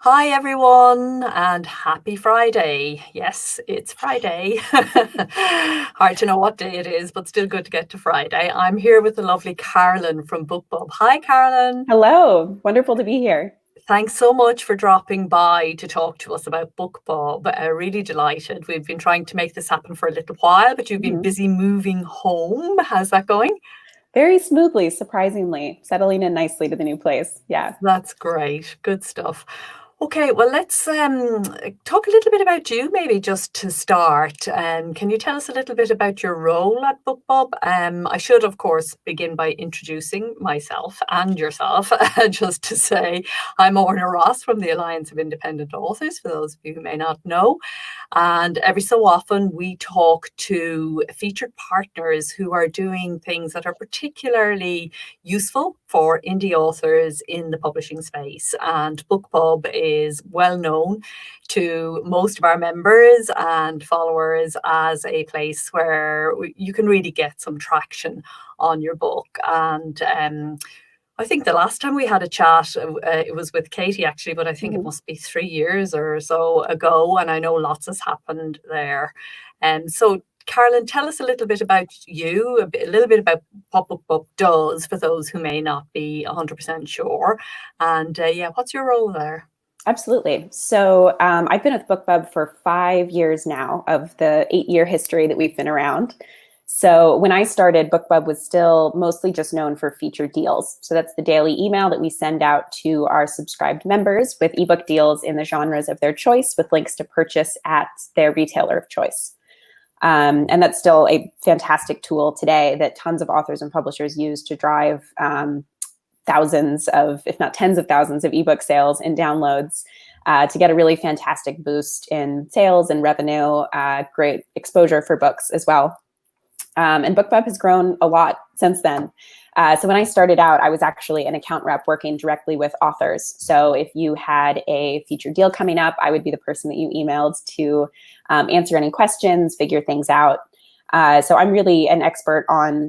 Hi, everyone, and happy Friday. Yes, it's Friday. Hard to know what day it is, but still good to get to Friday. I'm here with the lovely Carolyn from BookBub. Hi, Carolyn. Hello, wonderful to be here. Thanks so much for dropping by to talk to us about BookBub. Really delighted. We've been trying to make this happen for a little while, but you've been busy moving home. How's that going? Very smoothly, surprisingly, settling in nicely to the new place. Yeah. That's great. Good stuff. Okay, well, let's talk a little bit about you, maybe just to start. Can you tell us a little bit about your role at BookBub? I should, of course, begin by introducing myself and yourself, just to say I'm Orna Ross from the Alliance of Independent Authors, for those of you who may not know. And every so often we talk to featured partners who are doing things that are particularly useful for indie authors in the publishing space. And BookBub is well known to most of our members and followers as a place where you can really get some traction on your book. And I think the last time we had a chat, it was with Katie actually, but I think it must be 3 years or so ago, and I know lots has happened there. So Carolyn, tell us a little bit about you, a little bit about what BookBub does for those who may not be 100% sure. And yeah, what's your role there? Absolutely. So I've been with BookBub for 5 years now of the 8-year history that we've been around. So when I started, BookBub was still mostly just known for featured deals. So that's the daily email that we send out to our subscribed members with ebook deals in the genres of their choice with links to purchase at their retailer of choice. And that's still a fantastic tool today that tons of authors and publishers use to drive thousands of, if not tens of thousands of ebook sales and downloads to get a really fantastic boost in sales and revenue, great exposure for books as well. And BookBub has grown a lot since then. So when I started out, I was actually an account rep working directly with authors. So if you had a featured deal coming up, I would be the person that you emailed to answer any questions, figure things out. So I'm really an expert on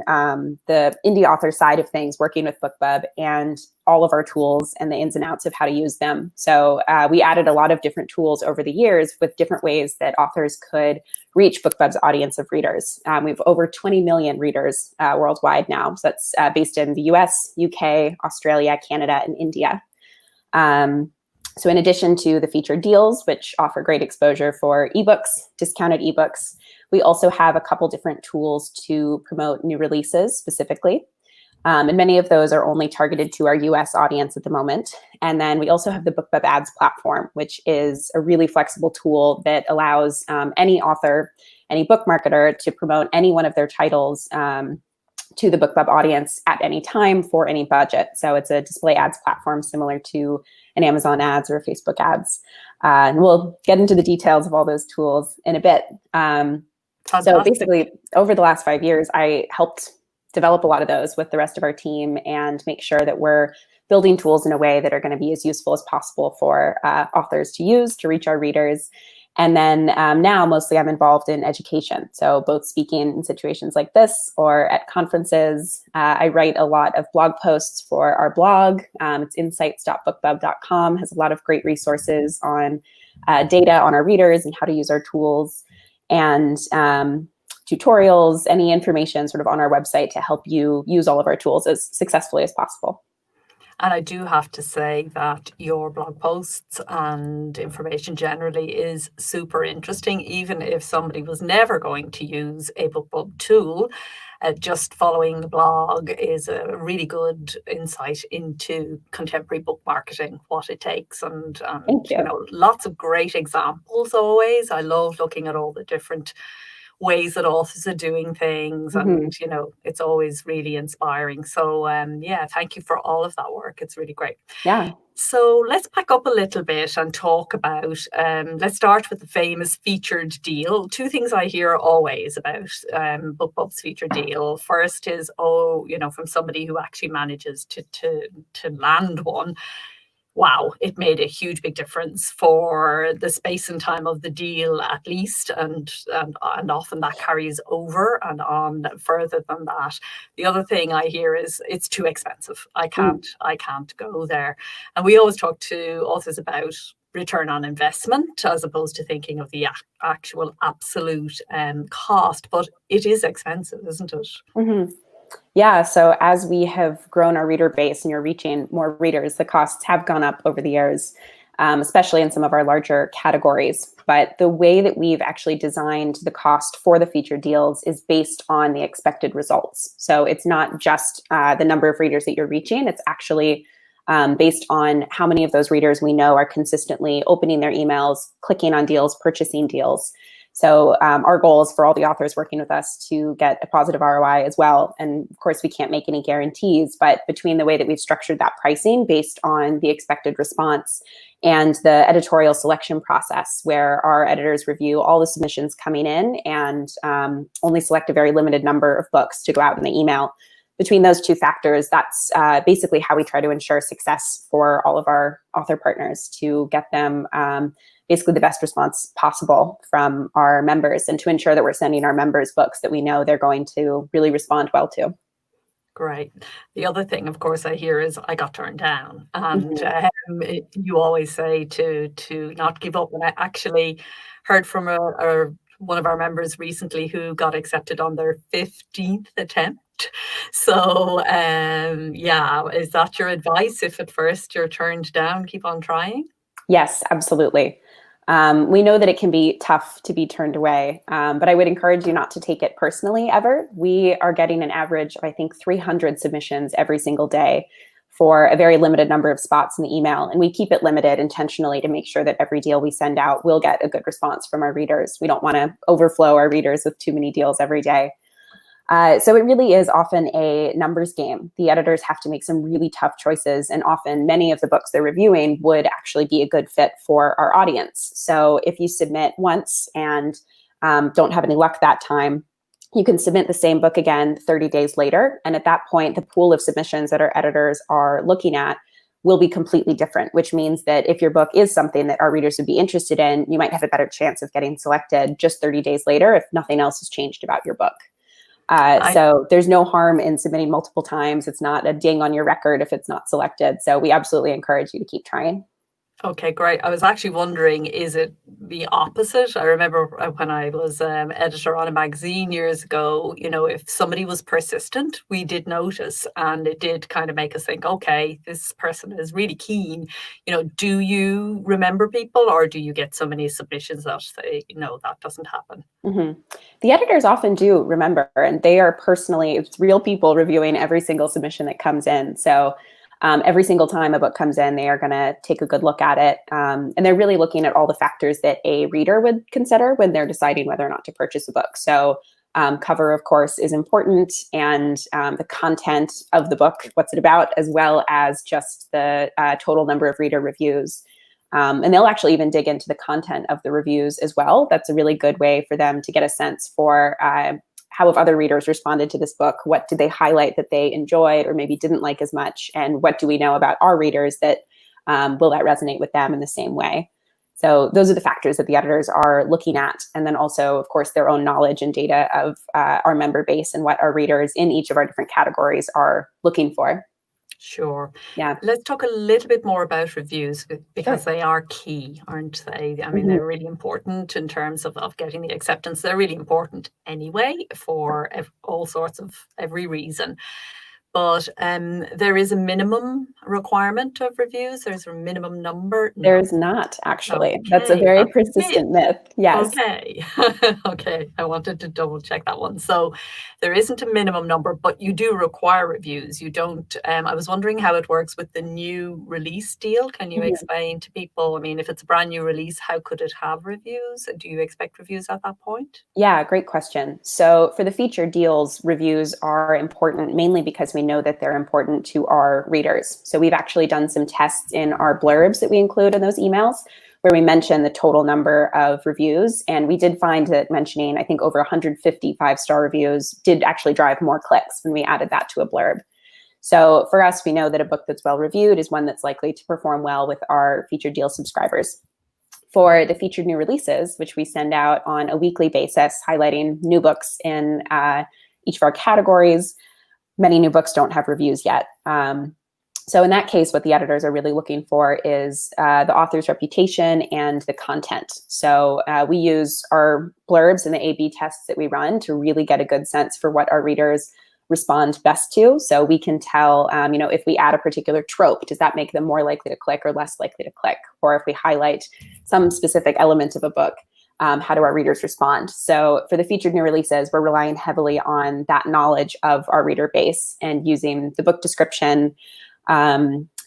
the indie author side of things, working with BookBub and all of our tools and the ins and outs of how to use them. So we added a lot of different tools over the years with different ways that authors could reach BookBub's audience of readers. We have over 20 million readers worldwide now. So that's based in the US, UK, Australia, Canada, and India. So in addition to the featured deals, which offer great exposure for ebooks, discounted ebooks, we also have a couple different tools to promote new releases specifically. And many of those are only targeted to our US audience at the moment. And then we also have the BookBub Ads platform, which is a really flexible tool that allows any author, any book marketer to promote any one of their titles to the BookBub audience at any time for any budget. So it's a display ads platform similar to an Amazon ads or Facebook ads. And we'll get into the details of all those tools in a bit. So basically, over the last 5 years, I helped develop a lot of those with the rest of our team and make sure that we're building tools in a way that are going to be as useful as possible for authors to use to reach our readers. And then now mostly I'm involved in education. So both speaking in situations like this or at conferences. I write a lot of blog posts for our blog. It's insights.bookbub.com, has a lot of great resources on data on our readers and how to use our tools, and tutorials, any information sort of on our website to help you use all of our tools as successfully as possible. And I do have to say that your blog posts and information generally is super interesting, even if somebody was never going to use a BookBub tool. Just following the blog is a really good insight into contemporary book marketing, what it takes, and you know, lots of great examples always. I love looking at all the different ways that authors are doing things, and you know, it's always really inspiring. So yeah, thank you for all of that work. It's really great. Yeah. So let's back up a little bit and talk about, let's start with the famous featured deal. Two things I hear always about BookBub's featured deal. First is, oh, you know, from somebody who actually manages to land one. Wow, it made a huge big difference for the space and time of the deal at least, and often that carries over and on further than that. The other thing I hear is it's too expensive. I can't go there. And we always talk to authors about return on investment as opposed to thinking of the actual absolute cost. But it is expensive, isn't it? Mm-hmm. Yeah, so as we have grown our reader base and you're reaching more readers, the costs have gone up over the years, especially in some of our larger categories. But the way that we've actually designed the cost for the featured deals is based on the expected results. So it's not just the number of readers that you're reaching, it's actually based on how many of those readers we know are consistently opening their emails, clicking on deals, purchasing deals. So our goal is for all the authors working with us to get a positive ROI as well. And of course, we can't make any guarantees, but between the way that we've structured that pricing based on the expected response and the editorial selection process, where our editors review all the submissions coming in and only select a very limited number of books to go out in the email. Between those two factors, that's basically how we try to ensure success for all of our author partners, to get them basically the best response possible from our members, and to ensure that we're sending our members books that we know they're going to really respond well to. Great. The other thing, of course, I hear is I got turned down, and you always say to not give up. And I actually heard from one of our members recently who got accepted on their 15th attempt. So, yeah, is that your advice? If at first you're turned down, keep on trying? Yes, absolutely. We know that it can be tough to be turned away, but I would encourage you not to take it personally ever. We are getting an average of, I think, 300 submissions every single day for a very limited number of spots in the email. And we keep it limited intentionally to make sure that every deal we send out will get a good response from our readers. We don't want to overflow our readers with too many deals every day. So it really is often a numbers game. The editors have to make some really tough choices, and often many of the books they're reviewing would actually be a good fit for our audience. So if you submit once and don't have any luck that time, you can submit the same book again 30 days later. And at that point, the pool of submissions that our editors are looking at will be completely different, which means that if your book is something that our readers would be interested in, you might have a better chance of getting selected just 30 days later if nothing else has changed about your book. So there's no harm in submitting multiple times. It's not a ding on your record if it's not selected. So we absolutely encourage you to keep trying. Okay, great. I was actually wondering, is it the opposite? I remember when I was editor on a magazine years ago, if somebody was persistent, we did notice, and it did kind of make us think, okay, this person is really keen. Do you remember people, or do you get so many submissions that say, no, that doesn't happen? Mm-hmm. The editors often do remember, and they are it's real people reviewing every single submission that comes in. So every single time a book comes in, they are going to take a good look at it. And they're really looking at all the factors that a reader would consider when they're deciding whether or not to purchase a book. So cover, of course, is important, and the content of the book, what's it about, as well as just the total number of reader reviews. And they'll actually even dig into the content of the reviews as well. That's a really good way for them to get a sense for how have other readers responded to this book? What did they highlight that they enjoyed or maybe didn't like as much? And what do we know about our readers that will that resonate with them in the same way? So those are the factors that the editors are looking at. And then also, of course, their own knowledge and data of our member base and what our readers in each of our different categories are looking for. Sure. Yeah. Let's talk a little bit more about reviews, because they are key, aren't they? I mean, they're really important in terms of getting the acceptance. They're really important anyway for all sorts of every reason. But there is a minimum requirement of reviews. There's a minimum number. No. There's not, actually. Okay, That's a very that's persistent myth. Yes. Okay. Okay. I wanted to double check that one. So there isn't a minimum number, but you do require reviews. You don't. I was wondering how it works with the new release deal. Can you explain to people? I mean, if it's a brand new release, how could it have reviews? Do you expect reviews at that point? Yeah, great question. So for the featured deals, reviews are important mainly because we know that they're important to our readers. So we've actually done some tests in our blurbs that we include in those emails, where we mention the total number of reviews. And we did find that mentioning, I think, over 150 five-star reviews did actually drive more clicks when we added that to a blurb. So for us, we know that a book that's well reviewed is one that's likely to perform well with our featured deal subscribers. For the featured new releases, which we send out on a weekly basis, highlighting new books in each of our categories, many new books don't have reviews yet. So in that case, what the editors are really looking for is the author's reputation and the content. So we use our blurbs and the A/B tests that we run to really get a good sense for what our readers respond best to. So we can tell, if we add a particular trope, does that make them more likely to click or less likely to click? Or if we highlight some specific element of a book, how do our readers respond? So for the featured new releases, we're relying heavily on that knowledge of our reader base and using the book description,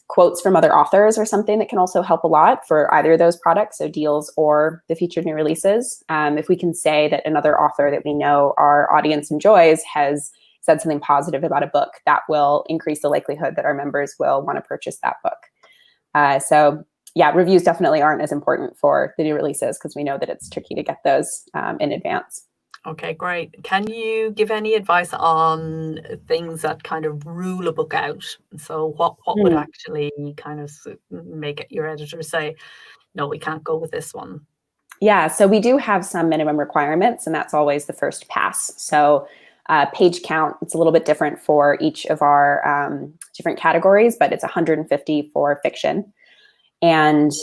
quotes from other authors or something that can also help a lot for either of those products, so deals or the featured new releases. If we can say that another author that we know our audience enjoys has said something positive about a book, that will increase the likelihood that our members will want to purchase that book. So yeah, reviews definitely aren't as important for the new releases because we know that it's tricky to get those in advance. Okay, great. Can you give any advice on things that kind of rule a book out? So what would actually kind of make your editor say, no, we can't go with this one? Yeah, so we do have some minimum requirements, and that's always the first pass. So page count, it's a little bit different for each of our different categories, but it's 150 for fiction. And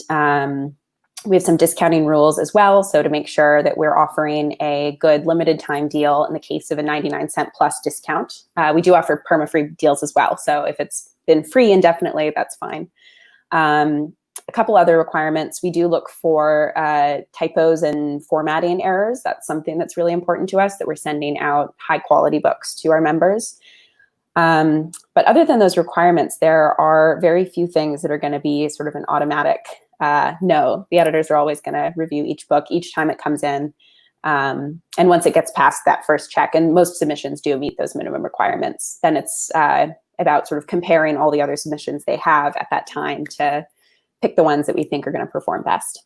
we have some discounting rules as well. So to make sure that we're offering a good limited time deal in the case of a 99 cent plus discount. We do offer perma-free deals as well. So if it's been free indefinitely, that's fine. A couple other requirements. We do look for typos and formatting errors. That's something that's really important to us, that we're sending out high quality books to our members. But other than those requirements, there are very few things that are going to be sort of an automatic no. The editors are always going to review each book each time it comes in. And once it gets past that first check, and most submissions do meet those minimum requirements, then it's about sort of comparing all the other submissions they have at that time to pick the ones that we think are going to perform best.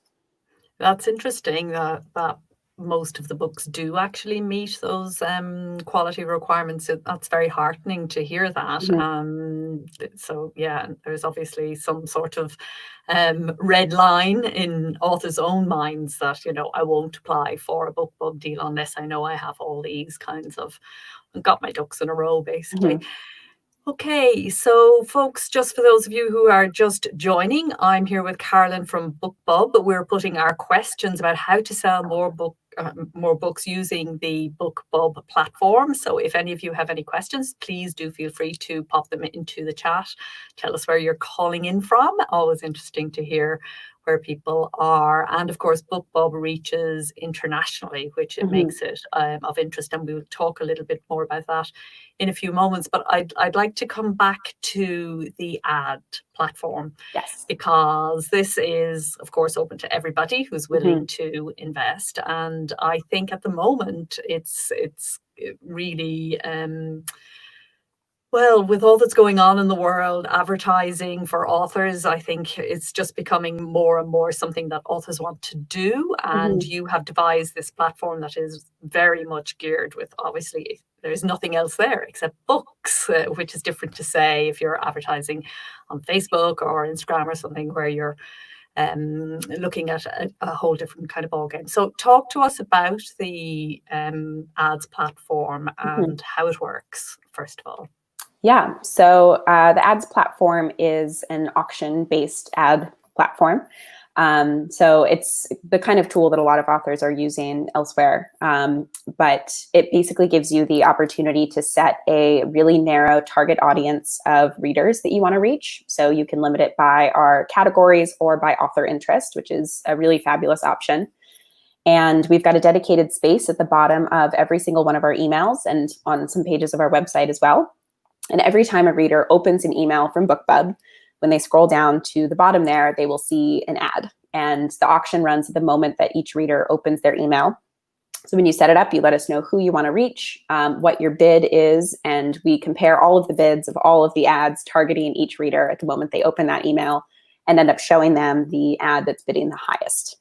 That's interesting that most of the books do actually meet those quality requirements. That's very heartening to hear that. So yeah, there's obviously some sort of red line in authors' own minds that, I won't apply for a BookBub deal unless I know I have all these kinds of, got my ducks in a row, basically. Okay, so folks, just for those of you who are just joining, I'm here with Carolyn from BookBub. We're putting our questions about how to sell more books using the BookBub platform. So if any of you have any questions, please do feel free to pop them into the chat. Tell us where you're calling in from. Always interesting to hear where people are. And of course, BookBub reaches internationally, which it makes it of interest. And we'll talk a little bit more about that in a few moments. But I'd like to come back to the ad platform. Yes. Because this is, of course, open to everybody who's willing to invest. And I think at the moment, it's really... well, with all that's going on in the world, advertising for authors, I think it's just becoming more and more something that authors want to do. And you have devised this platform that is very much geared with, obviously, there's nothing else there except books, which is different to say if you're advertising on Facebook or Instagram or something where you're looking at a whole different kind of ballgame. So talk to us about the ads platform and how it works, first of all. Yeah, so the ads platform is an auction-based ad platform. So it's the kind of tool that a lot of authors are using elsewhere, but it basically gives you the opportunity to set a really narrow target audience of readers that you want to reach. So you can limit it by our categories or by author interest, which is a really fabulous option. And we've got a dedicated space at the bottom of every single one of our emails and on some pages of our website as well. And every time a reader opens an email from BookBub, when they scroll down to the bottom there, they will see an ad. And the auction runs at the moment that each reader opens their email. So when you set it up, you let us know who you want to reach, what your bid is, and we compare all of the bids of all of the ads targeting each reader at the moment they open that email and end up showing them the ad that's bidding the highest.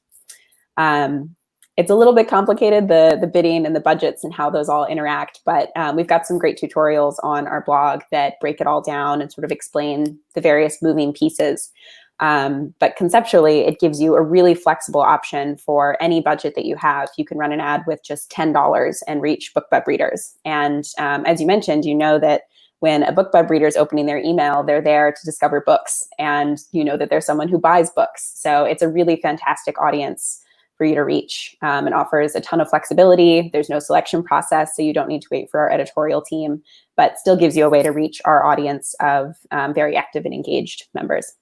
It's a little bit complicated, the bidding and the budgets and how those all interact, but we've got some great tutorials on our blog that break it all down and sort of explain the various moving pieces. But conceptually, it gives you a really flexible option for any budget that you have. You can run an ad with just $10 and reach BookBub readers. And as you mentioned, you know that when a BookBub reader is opening their email, they're there to discover books, and you know that there's someone who buys books. So it's a really fantastic audience for you to reach, and offers a ton of flexibility. There's no selection process, so you don't need to wait for our editorial team, but still gives you a way to reach our audience of very active and engaged members.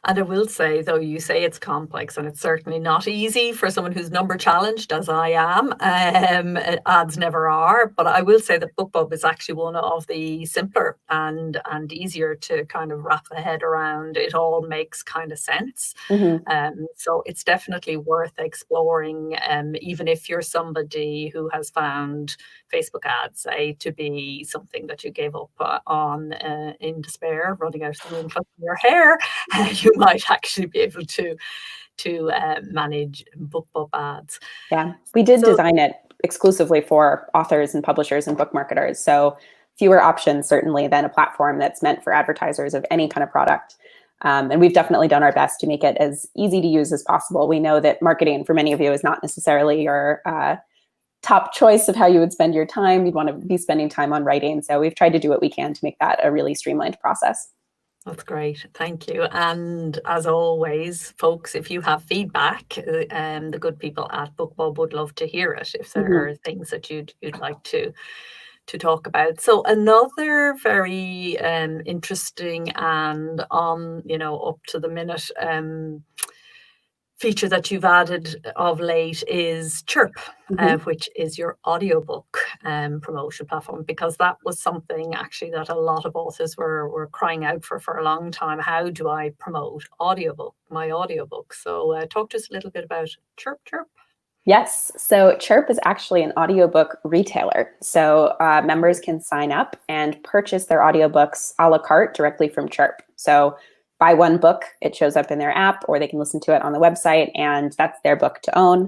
And I will say, though, you say it's complex, and it's certainly not easy for someone who's number challenged, as I am. Ads never are, but I will say that BookBub is actually one of the simpler and easier to kind of wrap the head around. It all makes kind of sense. So it's definitely worth exploring, even if you're somebody who has found Facebook ads, say, to be something that you gave up on in despair, running out of the room, plucking your hair. You might actually be able to manage BookBub ads. Yeah, we did design it exclusively for authors and publishers and book marketers. So fewer options, certainly, than a platform that's meant for advertisers of any kind of product. And we've definitely done our best to make it as easy to use as possible. We know that marketing for many of you is not necessarily your top choice of how you would spend your time. You'd want to be spending time on writing. So we've tried to do what we can to make that a really streamlined process. That's great. Thank you. And as always, folks, if you have feedback, the good people at BookBub would love to hear it if there are things that you'd like to talk about. So another very interesting and up to the minute feature that you've added of late is Chirp, which is your audiobook promotion platform, because that was something actually that a lot of authors were crying out for a long time. How do I promote my audiobook? So talk to us a little bit about Chirp. Yes. So Chirp is actually an audiobook retailer. So members can sign up and purchase their audiobooks a la carte directly from Chirp. So buy one book, it shows up in their app, or they can listen to it on the website, and that's their book to own.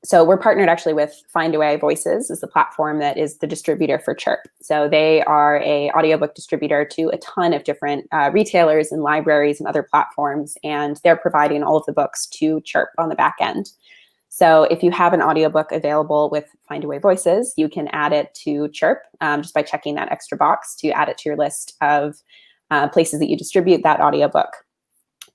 So we're partnered actually with Findaway Voices, is the platform that is the distributor for Chirp. So they are a audiobook distributor to a ton of different retailers and libraries and other platforms, and they're providing all of the books to Chirp on the back end. So if you have an audiobook available with Findaway Voices, you can add it to Chirp just by checking that extra box to add it to your list of places that you distribute that audiobook.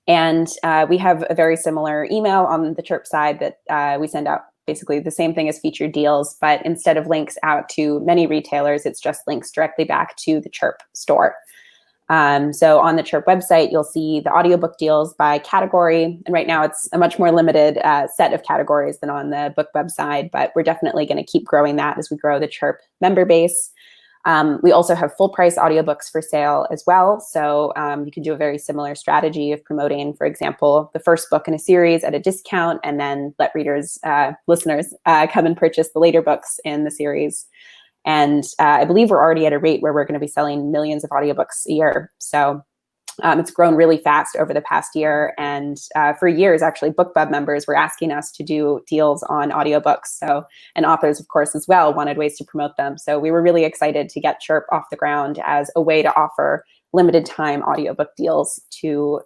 And we have a very similar email on the Chirp side that we send out basically the same thing as featured deals, but instead of links out to many retailers, it's just links directly back to the Chirp store. So on the Chirp website, you'll see the audiobook deals by category. And right now it's a much more limited set of categories than on the BookBub side, but we're definitely going to keep growing that as we grow the Chirp member base. We also have full price audiobooks for sale as well. So you can do a very similar strategy of promoting, for example, the first book in a series at a discount, and then let listeners come and purchase the later books in the series. And I believe we're already at a rate where we're going to be selling millions of audiobooks a year. So it's grown really fast over the past year. And for years, actually, BookBub members were asking us to do deals on audiobooks. So, and authors, of course, as well, wanted ways to promote them. So we were really excited to get Chirp off the ground as a way to offer limited time audiobook deals to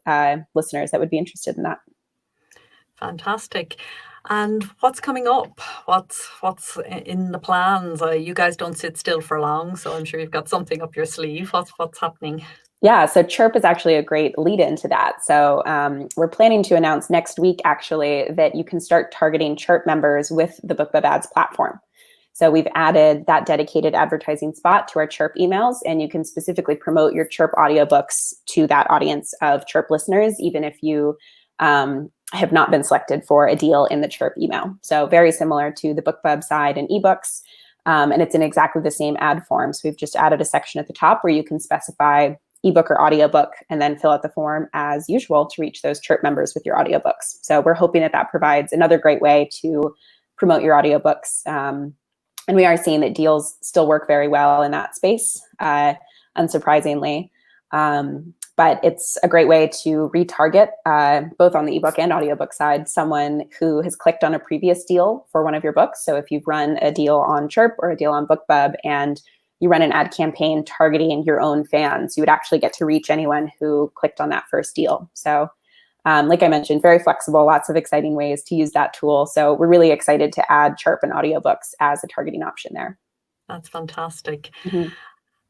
listeners that would be interested in that. Fantastic. And what's coming up? What's in the plans? You guys don't sit still for long, so I'm sure you've got something up your sleeve. What's happening? Yeah, so Chirp is actually a great lead into that. So we're planning to announce next week, actually, that you can start targeting Chirp members with the BookBub Ads platform. So we've added that dedicated advertising spot to our Chirp emails, and you can specifically promote your Chirp audiobooks to that audience of Chirp listeners, even if you have not been selected for a deal in the Chirp email. So very similar to the BookBub side and ebooks, and it's in exactly the same ad form. So we've just added a section at the top where you can specify ebook or audiobook, and then fill out the form as usual to reach those Chirp members with your audiobooks. So we're hoping that provides another great way to promote your audiobooks. And we are seeing that deals still work very well in that space, unsurprisingly. But it's a great way to retarget, both on the ebook and audiobook side, someone who has clicked on a previous deal for one of your books. So if you've run a deal on Chirp or a deal on BookBub and you run an ad campaign targeting your own fans, you would actually get to reach anyone who clicked on that first deal. So like I mentioned, very flexible, lots of exciting ways to use that tool. So we're really excited to add Chirp and audiobooks as a targeting option there. That's fantastic. Mhm.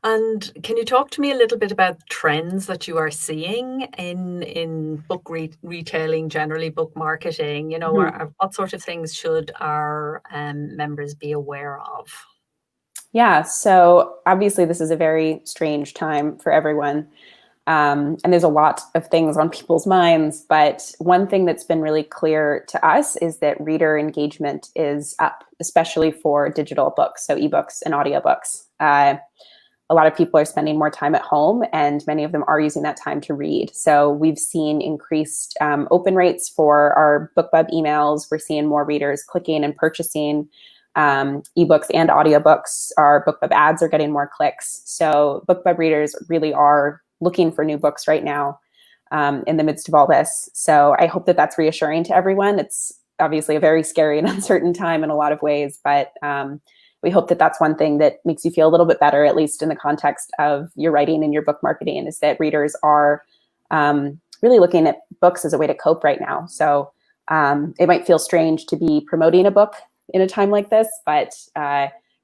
And can you talk to me a little bit about trends that you are seeing in book retailing, generally book marketing? You know, Mhm. what sort of things should our members be aware of? Yeah, so obviously this is a very strange time for everyone. And there's a lot of things on people's minds, but one thing that's been really clear to us is that reader engagement is up, especially for digital books, so ebooks and audiobooks. A lot of people are spending more time at home, and many of them are using that time to read. So we've seen increased open rates for our BookBub emails. We're seeing more readers clicking and purchasing ebooks and audiobooks. Our BookBub ads are getting more clicks. So BookBub readers really are looking for new books right now in the midst of all this. So I hope that that's reassuring to everyone. It's obviously a very scary and uncertain time in a lot of ways, but we hope that that's one thing that makes you feel a little bit better, at least in the context of your writing and your book marketing, is that readers are really looking at books as a way to cope right now. So it might feel strange to be promoting a book in a time like this, but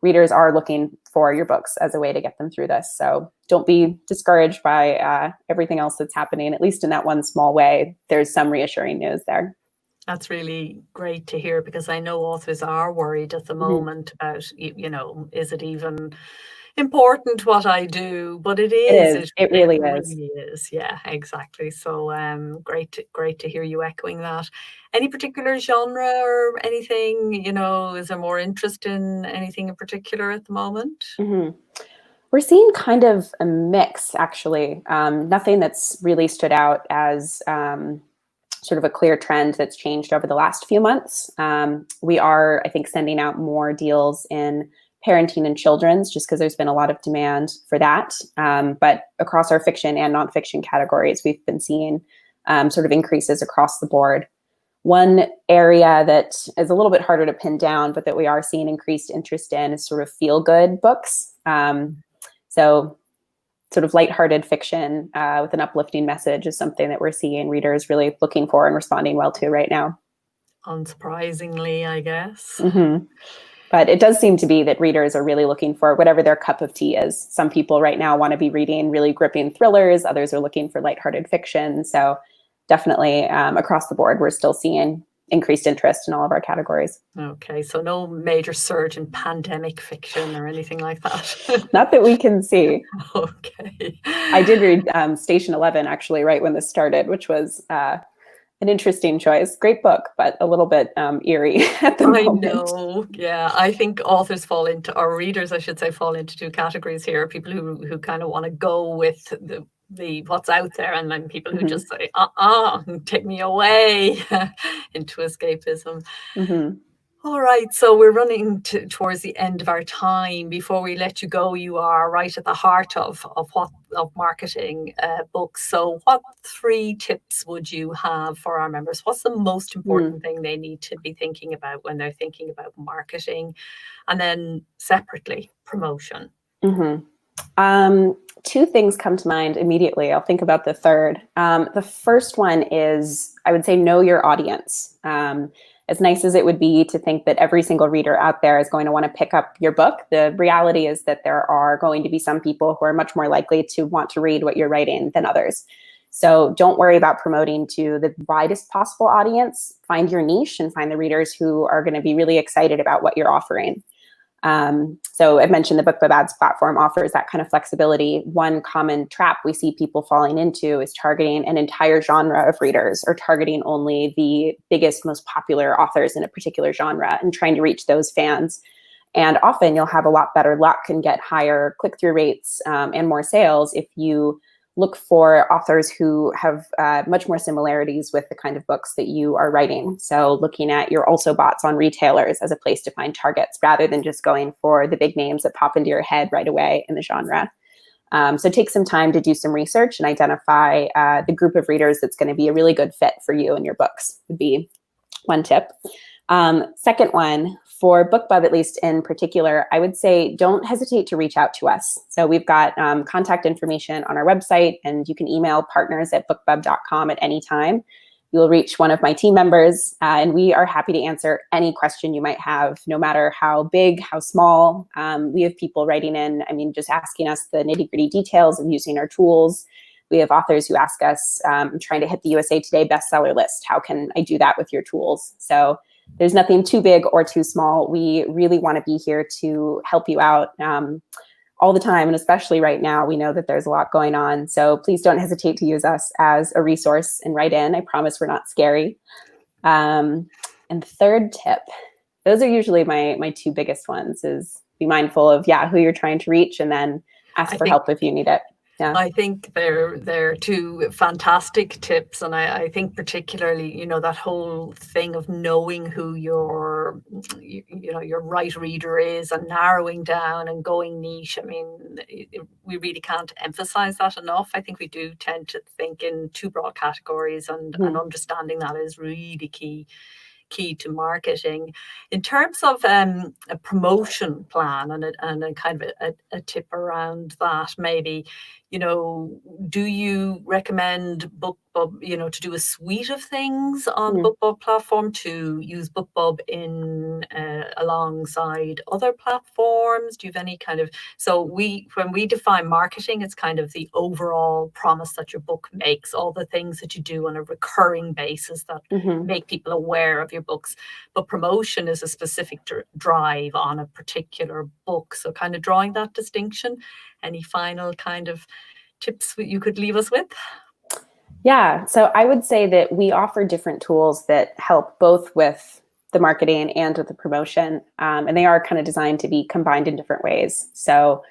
readers are looking for your books as a way to get them through this. So don't be discouraged by everything else that's happening, at least in that one small way. There's some reassuring news there. That's really great to hear, because I know authors are worried at the Mhm. moment about, is it even important what I do? But it It is. is. It It it really is. really is. Yeah, exactly. So great to hear you echoing that. Any particular genre or anything? Is there more interest in anything in particular at the moment? Mhm. We're seeing kind of a mix, actually. Nothing that's really stood out as sort of a clear trend that's changed over the last few months. We are, I think, sending out more deals in parenting and children's, just because there's been a lot of demand for that. But across our fiction and nonfiction categories, we've been seeing sort of increases across the board. One area that is a little bit harder to pin down, but that we are seeing increased interest in, is sort of feel good books. So sort of lighthearted fiction with an uplifting message is something that we're seeing readers really looking for and responding well to right now. Unsurprisingly, I guess. Mm-hmm. But it does seem to be that readers are really looking for whatever their cup of tea is. Some people right now want to be reading really gripping thrillers. Others are looking for lighthearted fiction. So definitely across the board, we're still seeing increased interest in all of our categories. Okay, so no major surge in pandemic fiction or anything like that. Not that we can see. Okay. I did read Station 11, actually, right when this started, which was an interesting choice. Great book, but a little bit eerie at the I moment. know. Yeah, I think authors fall into, or readers, I should say, fall into two categories here. People who kind of want to go with the what's out there, and then people who Mm-hmm. just say, take me away into escapism. Mm-hmm. All right, so we're running towards the end of our time. Before we let you go, you are right at the heart of marketing books. So, what three tips would you have for our members? What's the most important thing they need to be thinking about when they're thinking about marketing, and then separately promotion? Mm-hmm. Two things come to mind immediately. I'll think about the third. The first one is, I would say, know your audience. As nice as it would be to think that every single reader out there is going to want to pick up your book, the reality is that there are going to be some people who are much more likely to want to read what you're writing than others. So don't worry about promoting to the widest possible audience. Find your niche and find the readers who are going to be really excited about what you're offering. So I mentioned the BookBub ads platform offers that kind of flexibility. One common trap we see people falling into is targeting an entire genre of readers, or targeting only the biggest, most popular authors in a particular genre and trying to reach those fans. And often you'll have a lot better luck and get higher click-through rates and more sales if you look for authors who have much more similarities with the kind of books that you are writing. So looking at your also bots on retailers as a place to find targets, rather than just going for the big names that pop into your head right away in the genre. So take some time to do some research and identify the group of readers that's going to be a really good fit for you and your books, would be one tip. Second one, for BookBub, at least in particular, I would say don't hesitate to reach out to us. So we've got contact information on our website, and you can email partners@bookbub.com at any time. you will reach one of my team members, and we are happy to answer any question you might have, no matter how big, how small. We have people writing in, just asking us the nitty-gritty details of using our tools. We have authors who ask us, I'm trying to hit the USA Today bestseller list. How can I do that with your tools? So there's nothing too big or too small. We really want to be here to help you out all the time. And especially right now, we know that there's a lot going on. So please don't hesitate to use us as a resource and write in. I promise we're not scary. And third tip, those are usually my two biggest ones, is be mindful of, who you're trying to reach, and then ask for help if you need it. Yeah. I think they're two fantastic tips, and I think particularly, that whole thing of knowing who your right reader is and narrowing down and going niche. We really can't emphasize that enough. I think we do tend to think in too broad categories, and understanding that is really key to marketing. In terms of a promotion plan and a kind of a tip around that, maybe, do you recommend BookBub, to do a suite of things on the BookBub platform, to use BookBub in alongside other platforms? Do you have any kind of, when we define marketing, it's kind of the overall promise that your book makes, all the things that you do on a recurring basis that make people aware of your books. But promotion is a specific drive on a particular book. So kind of drawing that distinction. Any final kind of tips you could leave us with? Yeah, so I would say that we offer different tools that help both with the marketing and with the promotion. And they are kind of designed to be combined in different ways. So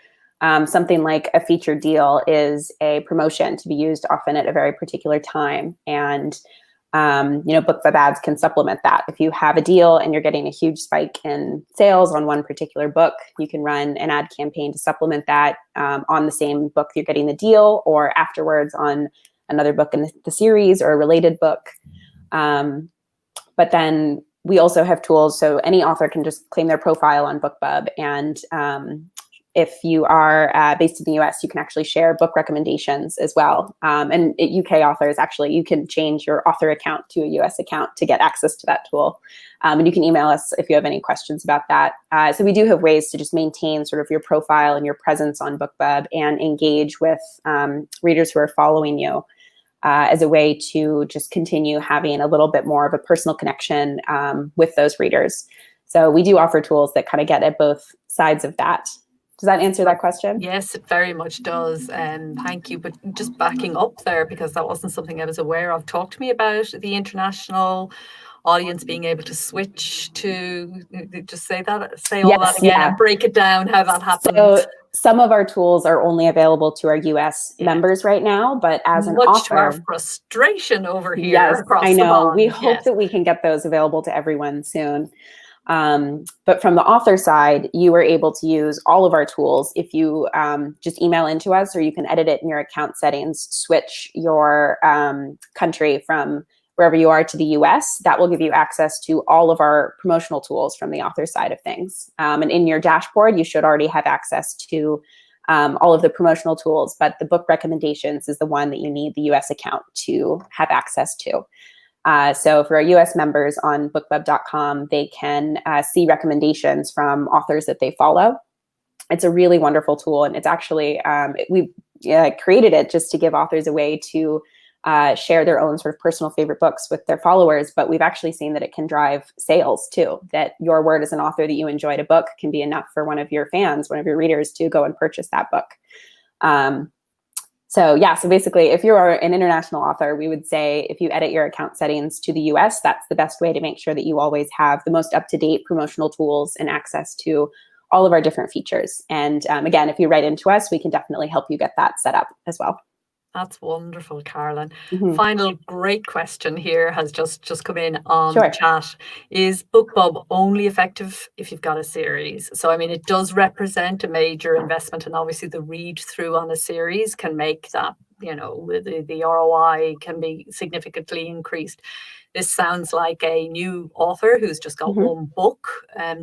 something like a featured deal is a promotion to be used often at a very particular time. And BookBub ads can supplement that. If you have a deal and you're getting a huge spike in sales on one particular book, you can run an ad campaign to supplement that on the same book you're getting the deal, or afterwards on another book in the series or a related book. But then we also have tools, so any author can just claim their profile on BookBub, and if you are based in the US, you can actually share book recommendations as well. And UK authors, actually, you can change your author account to a US account to get access to that tool. And you can email us if you have any questions about that. So we do have ways to just maintain sort of your profile and your presence on BookBub and engage with readers who are following you as a way to just continue having a little bit more of a personal connection with those readers. So we do offer tools that kind of get at both sides of that. Does that answer that question? Yes, it very much does. Thank you. But just backing up there, because that wasn't something I was aware of. Talk to me about the international audience being able to switch to, just say all that again and break it down, how that happens. So some of our tools are only available to our US members right now, but as an author, much to our frustration over here. Yes, across I know. The pond. We hope that we can get those available to everyone soon. But from the author side, you are able to use all of our tools if you just email into us, or you can edit it in your account settings, switch your country from wherever you are to the US. That will give you access to all of our promotional tools from the author side of things. And in your dashboard, you should already have access to all of the promotional tools, but the book recommendations is the one that you need the US account to have access to. So for our US members on bookbub.com, they can see recommendations from authors that they follow. It's a really wonderful tool, and it's actually, we created it just to give authors a way to share their own sort of personal favorite books with their followers, but we've actually seen that it can drive sales too, that your word as an author that you enjoyed a book can be enough for one of your fans, one of your readers, to go and purchase that book. So basically, if you're an international author, we would say if you edit your account settings to the US, that's the best way to make sure that you always have the most up-to-date promotional tools and access to all of our different features. And again, if you write into us, we can definitely help you get that set up as well. That's wonderful, Carolyn. Final great question here has just come in on the chat. Is BookBub only effective if you've got a series? So, it does represent a major investment, and obviously the read through on a series can make that, the ROI can be significantly increased. This sounds like a new author who's just got one book.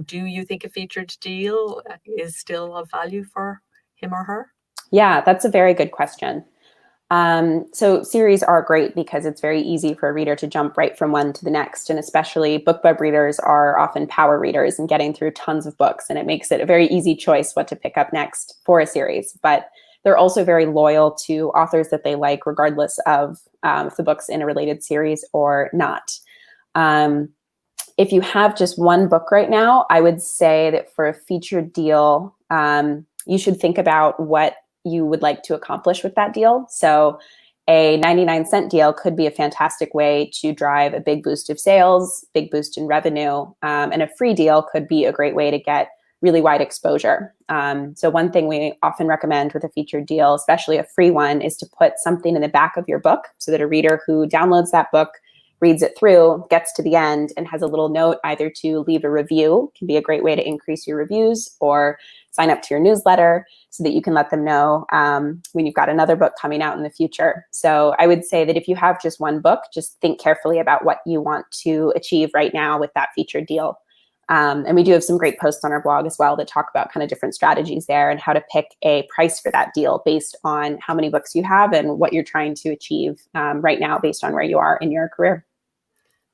Do you think a featured deal is still of value for him or her? Yeah, that's a very good question. So series are great because it's very easy for a reader to jump right from one to the next. And especially BookBub readers are often power readers and getting through tons of books. And it makes it a very easy choice what to pick up next for a series. But they're also very loyal to authors that they like, regardless of if the book's in a related series or not. If you have just one book right now, I would say that for a featured deal, you should think about what you would like to accomplish with that deal. So a 99-cent deal could be a fantastic way to drive a big boost of sales, big boost in revenue, and a free deal could be a great way to get really wide exposure. So one thing we often recommend with a featured deal, especially a free one, is to put something in the back of your book so that a reader who downloads that book, reads it through, gets to the end, and has a little note either to leave a review, can be a great way to increase your reviews, or sign up to your newsletter so that you can let them know when you've got another book coming out in the future. So I would say that if you have just one book, just think carefully about what you want to achieve right now with that featured deal. And we do have some great posts on our blog as well that talk about kind of different strategies there and how to pick a price for that deal based on how many books you have and what you're trying to achieve right now based on where you are in your career.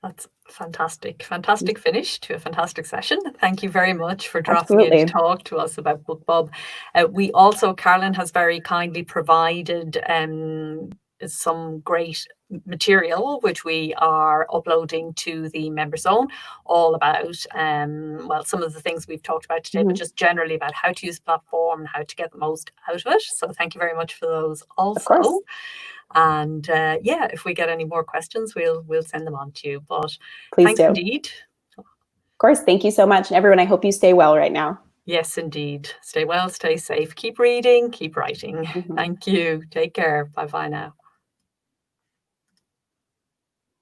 That's fantastic. Fantastic finish to a fantastic session. Thank you very much for dropping Absolutely. in to talk to us about BookBub. We also, Carolyn has very kindly provided some great material which we are uploading to the member zone, all about well, some of the things we've talked about today, but just generally about how to use the platform and how to get the most out of it. So thank you very much for those also. Of course. And yeah, if we get any more questions, we'll send them on to you. But Please thanks do. indeed. Of course. Thank you so much. And everyone, I hope you stay well right now. Yes, indeed. Stay well, stay safe. Keep reading, keep writing. Thank you. Take care. Bye-bye now.